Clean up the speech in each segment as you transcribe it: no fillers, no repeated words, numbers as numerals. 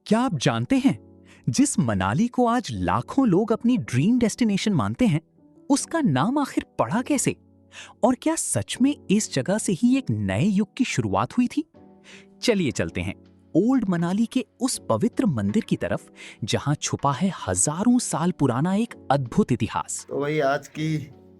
क्या आप जानते हैं जिस मनाली को आज लाखों लोग अपनी ड्रीम डेस्टिनेशन मानते हैं, उसका नाम आखिर पड़ा कैसे? और क्या सच में इस जगह से ही एक नए युग की शुरुआत हुई थी? चलिए चलते हैं ओल्ड मनाली के उस पवित्र मंदिर की तरफ जहां छुपा है हजारों साल पुराना एक अद्भुत इतिहास। तो वही आज की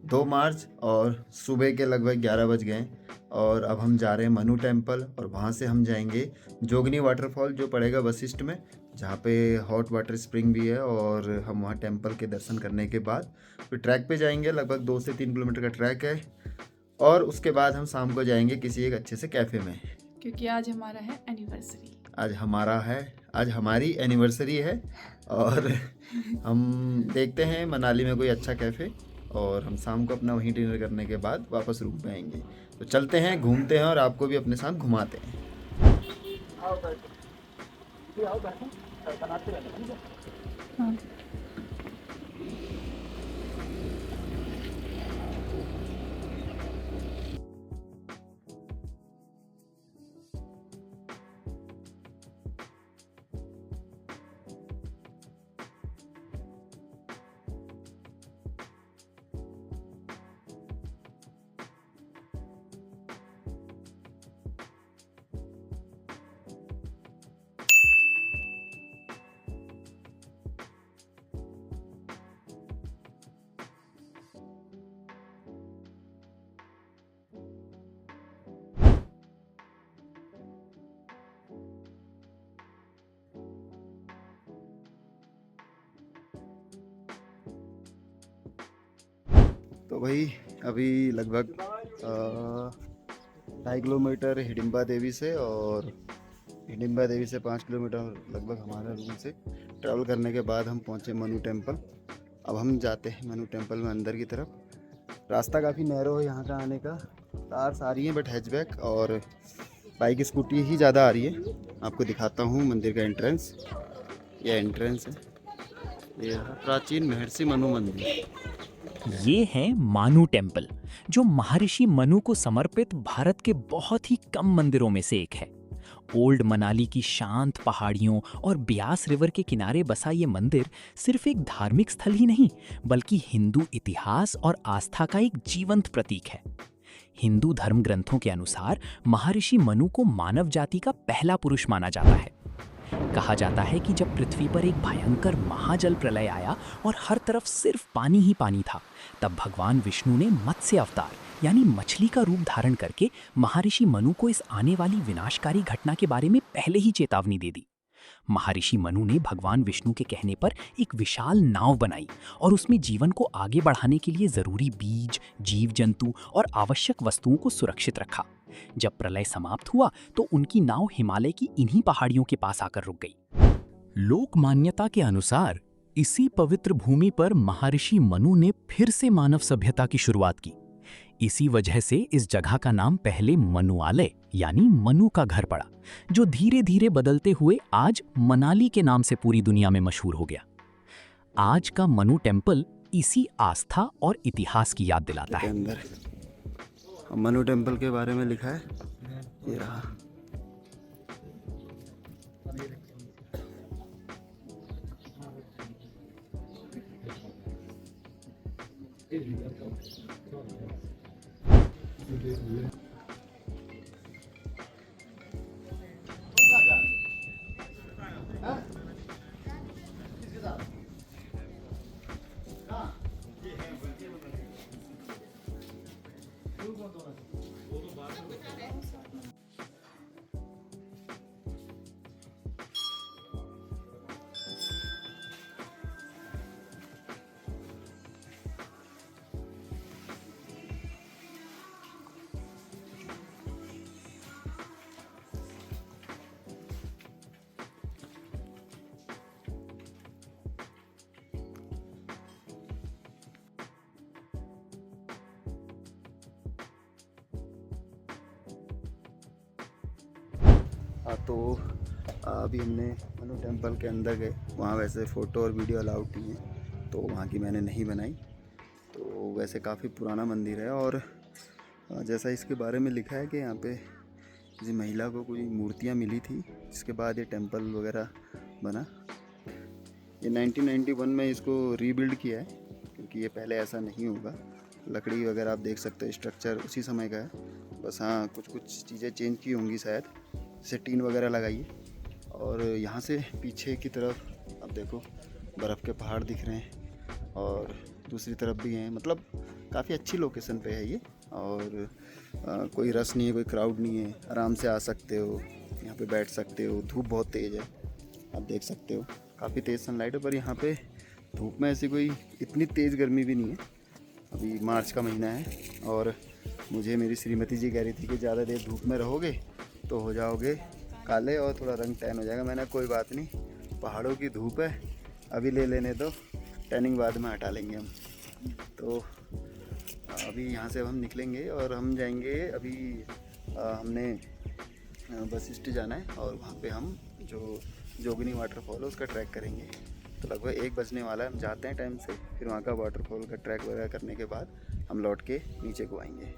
2 मार्च और सुबह के लगभग 11 बज गए और अब हम जा रहे हैं मनु टेम्पल और वहाँ से हम जाएंगे जोगनी वाटरफॉल जो पड़ेगा वशिष्ठ में, जहाँ पे हॉट वाटर स्प्रिंग भी है। और हम वहाँ टेम्पल के दर्शन करने के बाद फिर ट्रैक पे जाएंगे। लगभग 2 से 3 किलोमीटर का ट्रैक है और उसके बाद हम शाम को जाएंगे किसी एक अच्छे से कैफ़े में, क्योंकि आज हमारा है एनिवर्सरी। आज हमारी एनिवर्सरी है। और हम देखते हैं मनाली में कोई अच्छा कैफ़े और हम शाम को अपना वहीं डिनर करने के बाद वापस रूम पे आएंगे। तो चलते हैं, घूमते हैं और आपको भी अपने साथ घुमाते हैं। हाँ। तो भाई अभी लगभग 2.5 किलोमीटर हिडिंबा देवी से और हिडिंबा देवी से 5 किलोमीटर लगभग हमारे रूम से ट्रैवल करने के बाद हम पहुँचे मनु टेम्पल। अब हम जाते हैं मनु टेम्पल में अंदर की तरफ। रास्ता काफ़ी नैरो है यहाँ का आने का, कार्स आ रही हैं बट हैचबैक और बाइक स्कूटी ही ज़्यादा आ रही है। आपको दिखाता हूँ मंदिर का एंट्रेंस। यह एंट्रेंस है, ये प्राचीन महर्षि मनु मंदिर। ये है मानू टेम्पल, जो महर्षि मनु को समर्पित भारत के बहुत ही कम मंदिरों में से एक है। ओल्ड मनाली की शांत पहाड़ियों और ब्यास रिवर के किनारे बसा ये मंदिर सिर्फ एक धार्मिक स्थल ही नहीं, बल्कि हिंदू इतिहास और आस्था का एक जीवंत प्रतीक है। हिंदू धर्म ग्रंथों के अनुसार महर्षि मनु को मानव जाति का पहला पुरुष माना जाता है। कहा जाता है कि जब पृथ्वी पर एक भयंकर महाजल प्रलय आया और हर तरफ सिर्फ पानी ही पानी था, तब भगवान विष्णु ने मत्स्य अवतार यानी मछली का रूप धारण करके महर्षि मनु को इस आने वाली विनाशकारी घटना के बारे में पहले ही चेतावनी दे दी। महर्षि मनु ने भगवान विष्णु के कहने पर एक विशाल नाव बनाई और उसमें जीवन को आगे बढ़ाने के लिए जरूरी बीज, जीव जंतु और आवश्यक वस्तुओं को सुरक्षित रखा। जब प्रलय समाप्त हुआ तो उनकी नाव हिमालय की इन्हीं पहाड़ियों के पास आकर रुक गई। लोक मान्यता के अनुसार इसी पवित्र भूमि पर महर्षि मनु ने फिर से मानव सभ्यता की शुरुआत की। इसी वजह से इस जगह का नाम पहले मनुआलय यानी मनु का घर पड़ा, जो धीरे धीरे बदलते हुए आज मनाली के नाम से पूरी दुनिया में मशहूर हो गया। आज का मनु टेम्पल इसी आस्था और इतिहास की याद दिलाता है। अंदर मनु टेम्पल के बारे में लिखा है, ये रहा। तो अभी हमने मनु टेम्पल के अंदर गए। वहाँ वैसे फ़ोटो और वीडियो अलाउड नहीं है, तो वहाँ की मैंने नहीं बनाई। तो वैसे काफ़ी पुराना मंदिर है और जैसा इसके बारे में लिखा है कि यहाँ पे किसी महिला को कोई मूर्तियाँ मिली थी, जिसके बाद ये टेम्पल वगैरह बना। ये 1991 में इसको रीबिल्ड किया है, क्योंकि ये पहले ऐसा नहीं होगा। लकड़ी वगैरह आप देख सकते हो, स्ट्रक्चर उसी समय का है, बस हाँ कुछ कुछ चीज़ें चेंज की होंगी शायद, जैसे टीन वगैरह लगाई है। और यहाँ से पीछे की तरफ आप देखो बर्फ़ के पहाड़ दिख रहे हैं, और दूसरी तरफ भी हैं। मतलब काफ़ी अच्छी लोकेशन पे है ये, और कोई रश नहीं है, कोई क्राउड नहीं है, आराम से आ सकते हो, यहाँ पे बैठ सकते हो। धूप बहुत तेज़ है, आप देख सकते हो, काफ़ी तेज़ सनलाइट है, पर यहाँ पे धूप में ऐसी कोई इतनी तेज़ गर्मी भी नहीं है। अभी मार्च का महीना है, और मुझे मेरी श्रीमती जी कह रही थी कि ज़्यादा देर धूप में रहोगे तो हो जाओगे काले और थोड़ा रंग टैन हो जाएगा। मैंने कोई बात नहीं, पहाड़ों की धूप है, अभी ले लेने दो, टैनिंग बाद में हटा लेंगे हम। तो अभी यहाँ से हम निकलेंगे और हम जाएंगे, अभी हमने बस स्टैंड जाना है, और वहाँ पे हम जो जोगनी वाटरफॉल है उसका ट्रैक करेंगे। तो लगभग 1 बजने वाला है, हम जाते हैं टाइम से, फिर वहाँ का वाटरफॉल का ट्रैक वगैरह करने के बाद हम लौट के नीचे को आएंगे।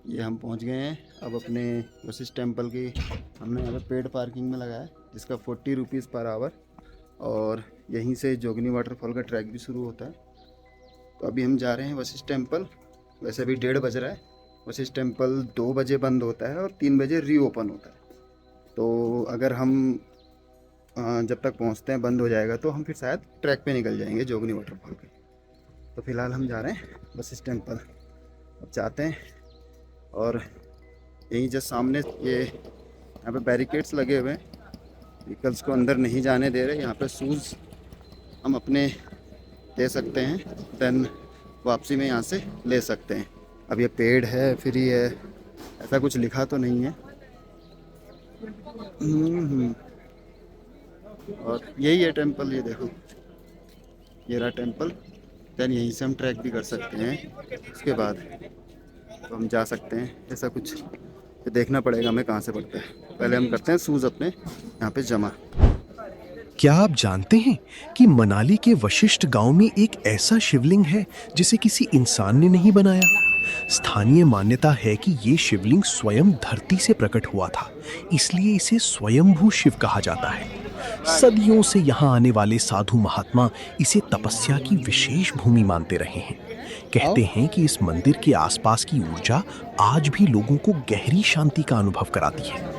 ये हम पहुंच गए हैं अब अपने वशिष्ठ टेम्पल की। हमने यहाँ पे पेड पार्किंग में लगाया है, जिसका 40 रुपीज़ पर आवर, और यहीं से जोगनी वाटरफॉल का ट्रैक भी शुरू होता है। तो अभी हम जा रहे हैं वशिष्ठ टेम्पल। वैसे अभी 1:30 बज रहा है। वशिष्ठ टेम्पल 2 बजे बंद होता है और 3 बजे रीओपन होता है। तो अगर हम जब तक पहुँचते हैं बंद हो जाएगा, तो हम फिर शायद ट्रैक पे निकल जाएंगे जोगनी वाटरफॉल के। तो फ़िलहाल हम जा रहे हैं वशिष्ठ टेम्पल। अब जाते हैं, और यहीं जस्ट सामने ये यहाँ पे बैरिकेड्स लगे हुए हैं, व्हीकल्स को अंदर नहीं जाने दे रहे। यहाँ पे शूज़ हम अपने ले सकते हैं, देन वापसी में यहाँ से ले सकते हैं। अब ये पेड है, फ्री है, ऐसा कुछ लिखा तो नहीं है। और यही है टेम्पल, ये देखो, ये रहा टेम्पल। देन यहीं से हम ट्रैक भी कर सकते हैं, उसके बाद तो हम जा सकते हैं। ऐसा कुछ देखना पड़ेगा हमें कहाँ से पड़ता है। पहले हम करते हैं शूज़ अपने यहाँ पे जमा। क्या आप जानते हैं कि मनाली के वशिष्ठ गांव में एक ऐसा शिवलिंग है जिसे किसी इंसान ने नहीं बनाया? स्थानीय मान्यता है कि ये शिवलिंग स्वयं धरती से प्रकट हुआ था, इसलिए इसे स्वयंभू शिव कहा जाता है। सदियों से यहाँ आने वाले साधु महात्मा इसे तपस्या की विशेष भूमि मानते रहे हैं। कहते हैं कि इस मंदिर के आसपास की ऊर्जा आज भी लोगों को गहरी शांति का अनुभव कराती है।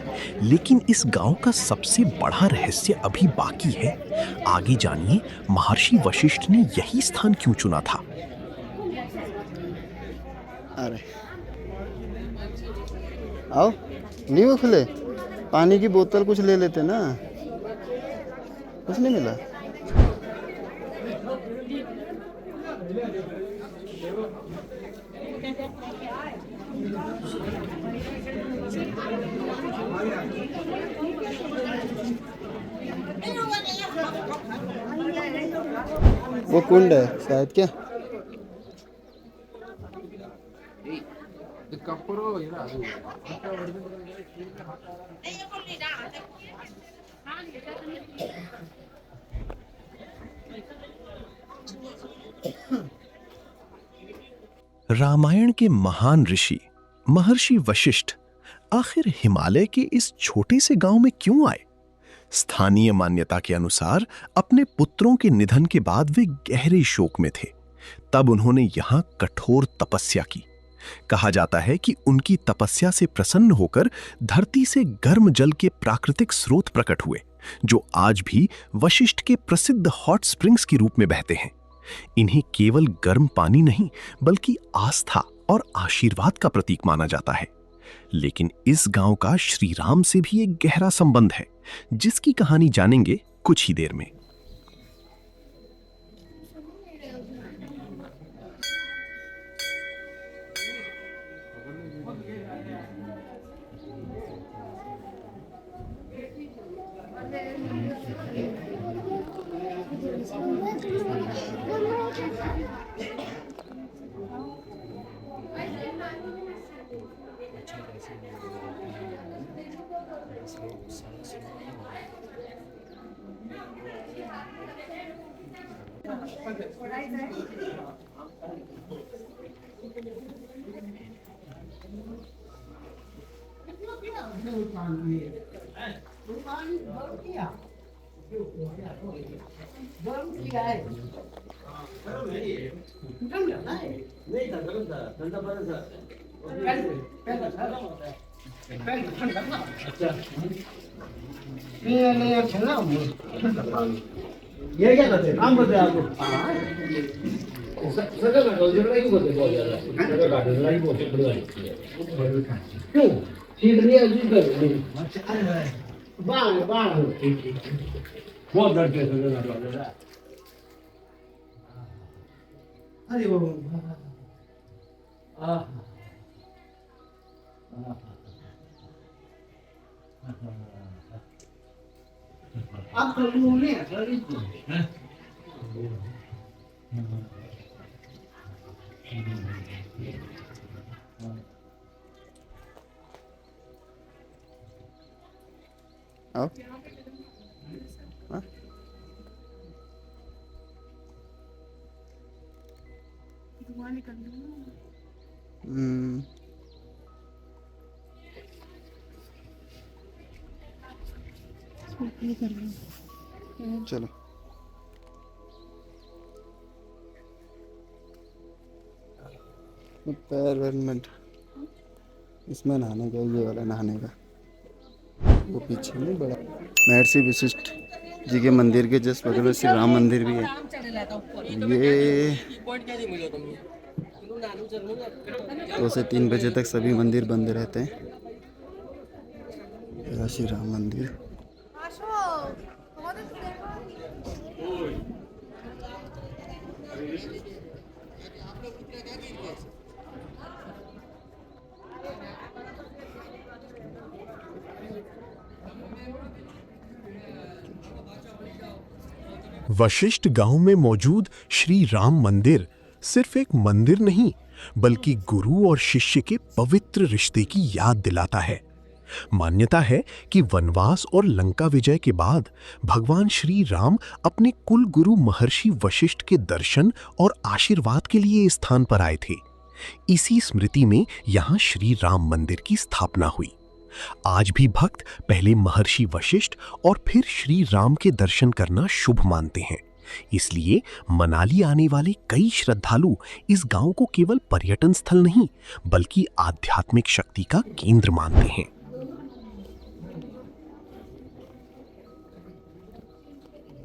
लेकिन इस गांव का सबसे बड़ा रहस्य अभी बाकी है। आगे जानिए महर्षि वशिष्ठ ने यही स्थान क्यों चुना था। अरे आओ, नहीं वो खुले, पानी की बोतल कुछ ले लेते ना, कुछ नहीं मिला। वो कुंड है शायद, क्या? रामायण के महान ऋषि महर्षि वशिष्ठ आखिर हिमालय के इस छोटे से गांव में क्यों आए? स्थानीय मान्यता के अनुसार अपने पुत्रों के निधन के बाद वे गहरे शोक में थे। तब उन्होंने यहां कठोर तपस्या की। कहा जाता है कि उनकी तपस्या से प्रसन्न होकर धरती से गर्म जल के प्राकृतिक स्रोत प्रकट हुए, जो आज भी वशिष्ठ के प्रसिद्ध हॉट स्प्रिंग्स के रूप में बहते हैं। इन्हें केवल गर्म पानी नहीं, बल्कि आस्था और आशीर्वाद का प्रतीक माना जाता है। लेकिन इस गांव का श्री राम से भी एक गहरा संबंध है, जिसकी कहानी जानेंगे कुछ ही देर में। आओ। हाँ? धुआं निकल रहा है। चलो पैरवेलमेंट इसमें नहाने का, ये वाला नहाने का वो पीछे में बड़ा महर्षि वशिष्ठ जी के मंदिर के जस्ट बगल में श्री राम मंदिर भी है। ये 2 से 3 बजे तक सभी मंदिर बंद रहते हैं। यह श्री राम मंदिर। वशिष्ठ गांव में मौजूद श्री राम मंदिर सिर्फ एक मंदिर नहीं, बल्कि गुरु और शिष्य के पवित्र रिश्ते की याद दिलाता है। मान्यता है कि वनवास और लंका विजय के बाद भगवान श्री राम अपने कुल गुरु महर्षि वशिष्ठ के दर्शन और आशीर्वाद के लिए इस स्थान पर आए थे। इसी स्मृति में यहाँ श्री राम मंदिर की स्थापना हुई। आज भी भक्त पहले महर्षि वशिष्ठ और फिर श्री राम के दर्शन करना शुभ मानते हैं। इसलिए मनाली आने वाले कई श्रद्धालु इस गांव को केवल पर्यटन स्थल नहीं, बल्कि आध्यात्मिक शक्ति का केंद्र मानते हैं।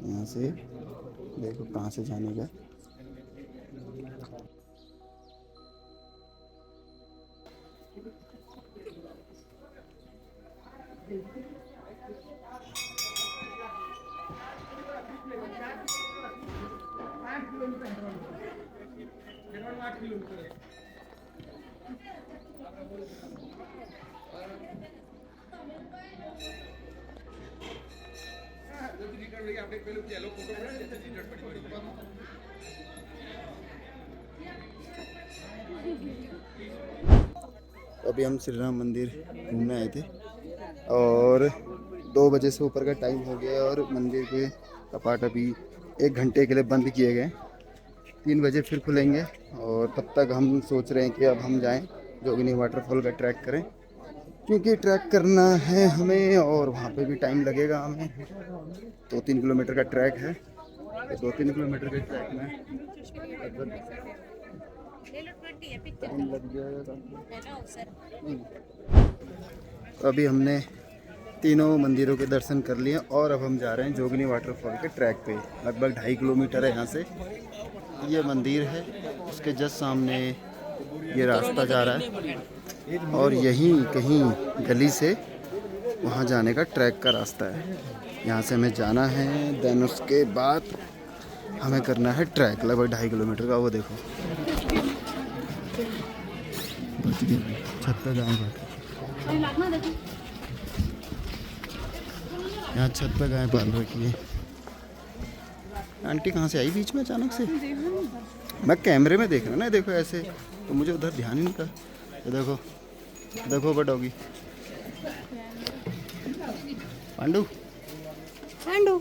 यहाँ से देखो कहाँ से जाने का। अभी हम श्री राम मंदिर घूमने आए थे और 2 बजे से ऊपर का टाइम हो गया और मंदिर के कपाट अभी 1 घंटे के लिए बंद किए गए। 3 बजे फिर खुलेंगे और तब तक हम सोच रहे हैं कि अब हम जाएं जोगिनी वाटरफॉल का ट्रैक करें, क्योंकि ट्रैक करना है हमें और वहाँ पे भी टाइम लगेगा हमें। 2-3 किलोमीटर का ट्रैक है, तो 2-3 किलोमीटर के ट्रैक में टाइम लग जाएगा। अभी हमने तीनों मंदिरों के दर्शन कर लिए और अब हम जा रहे हैं जोगिनी वाटरफॉल के ट्रैक पे। लगभग 2.5 किलोमीटर है यहाँ से। ये मंदिर है, उसके जस्ट सामने ये रास्ता जा रहा है और यहीं कहीं गली से वहाँ जाने का ट्रैक का रास्ता है। यहाँ से हमें जाना है, देन उसके बाद हमें करना है ट्रैक लगभग 2.5 किलोमीटर का। वो देखो छत पे जाएंगे। अरे लागना देखो। यहाँ छत पे गाय पाल रखी है। आंटी कहाँ से आई बीच में अचानक से? मैं कैमरे में देख रहा ना, देखो ऐसे, तो मुझे उधर ध्यान ही नहीं था। ये देखो, देखो बड़ा डॉगी पांडू। पांडू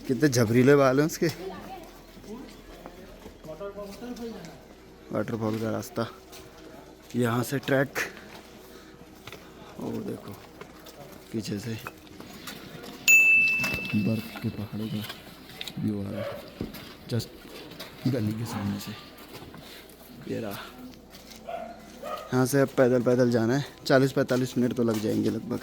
कितने झबरीले बाल हैं उसके। वाटरफॉल का रास्ता, यहाँ से ट्रैक, और देखो पीछे से बर्फ के पहाड़ों का व्यू आ रहा है जस्ट गली के सामने से। ये रहा, यहाँ से अब पैदल पैदल जाना है। 40-45 मिनट तो लग जाएंगे लगभग।